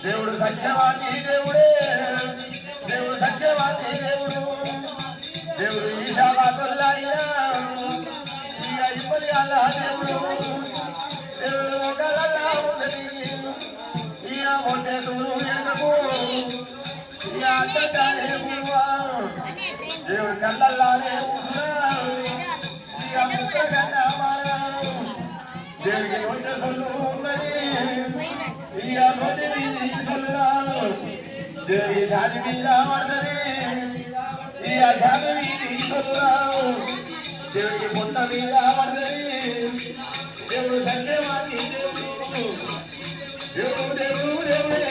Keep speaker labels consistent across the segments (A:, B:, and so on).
A: దేవుడు సత్యవాది దేవుడే దేవుడు సత్యవాది దేవుడు దేవుడు ఈశావాదుల్లయ్యా ఇక ఇప్పటి అల్లా దేవుడు దేవుడు ఒకళ్ళల్లా ఉన్నది ఇక వచ్చే దూరు ఎందుకు ఇక అంతటానే దేవుడు కళ్ళల్లానే ఇక ముక్కగన్నా దేవుడికి వచ్చే సొల్లు ఉన్నది ఇక దేవి సాధి మీద పడుతుంది ఇక సాధి దేవుడికి పొట్ట మీద పడుతుంది దేవుడు సత్యవాది దేవుడు దేవుడు దేవుడే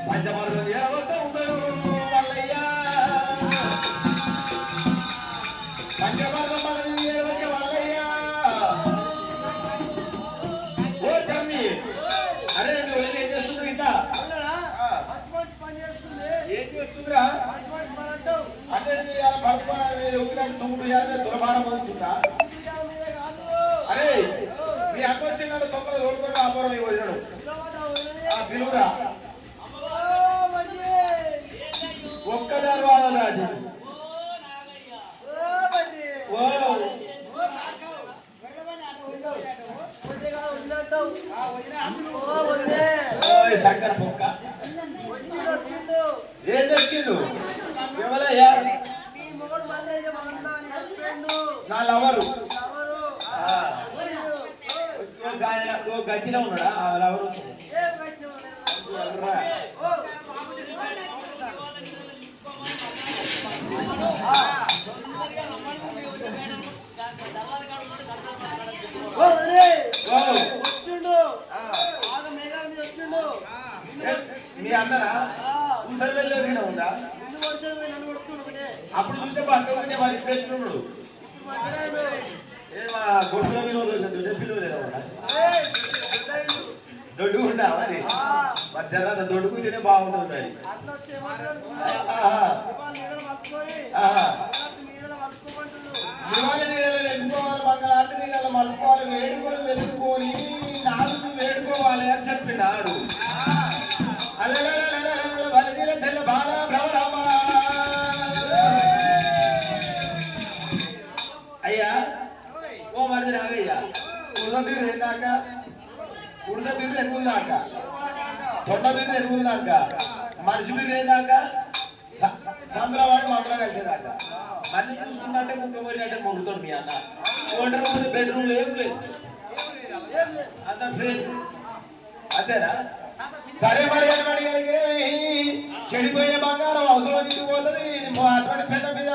A: పంచమరులు దేవత ఉండడు వల్లయ్యా పంచమరుల దేవత వల్లయ్యా ఓ తమ్మి అరే నువ్వు ఏం చేస్తున్నావు ఇంత ఏం చేస్తుందిరా అంటే తొమ్మిది దురభారం అవుతుందా అరే మీ అక్క వచ్చినాడు తొమ్మిది దూరుకొని ఆపరం పోయినాడు పిలువురా ఒక్క దర్వాజ రాజు సక్కర పొక్క ఏం తెచ్చిండు ఎవరయ్యా నా లవరు గట్టిలో ఉన్నాడా ఆ లవరు మీ అందరా ఉసరి వెళ్ళి ఉందా అప్పుడు చూస్తే పక్కనే వారి పేరున్నాడు ఏమా గొడ్డులో పిలువలేదా దొడ్డు ఉంటా మరి తర్వాత దొడ్డుకుంటేనే బాగుంటుంది మరి నీళ్ళలో వెళ్ళుకోవాలి మంగళాంటి నీళ్ళలో మలుపుకోవాలి వేడుకొని వెతుక్కొని నాలుగు వేడుకోవాలి అని చెప్పినాడు చెల్ల బాల భ్రమరమ్మ అయ్యా ఓ మరి రాగయ్యా ఉడత బీరు ఏందాక ఉడత బీరు ఎక్కువదాక తొండ బీరు ఎక్కువదాక మనిషి బీరు ఏందాక సంద్రవాడు మందులో కలిసేదాక మళ్ళీ చూసుకున్నట్టే ముక్క పోయినట్టే మొగ్గుతాడు మీ అన్న ఒంటరి రూమ్ బెడ్రూమ్ ఏం లేదు అంత ఫ్రీ అంతేనా సరే మరి అడిగలిగే చెడిపోయిన బంగారం అవసరం పోతుంది అటువంటి పెద్ద మీద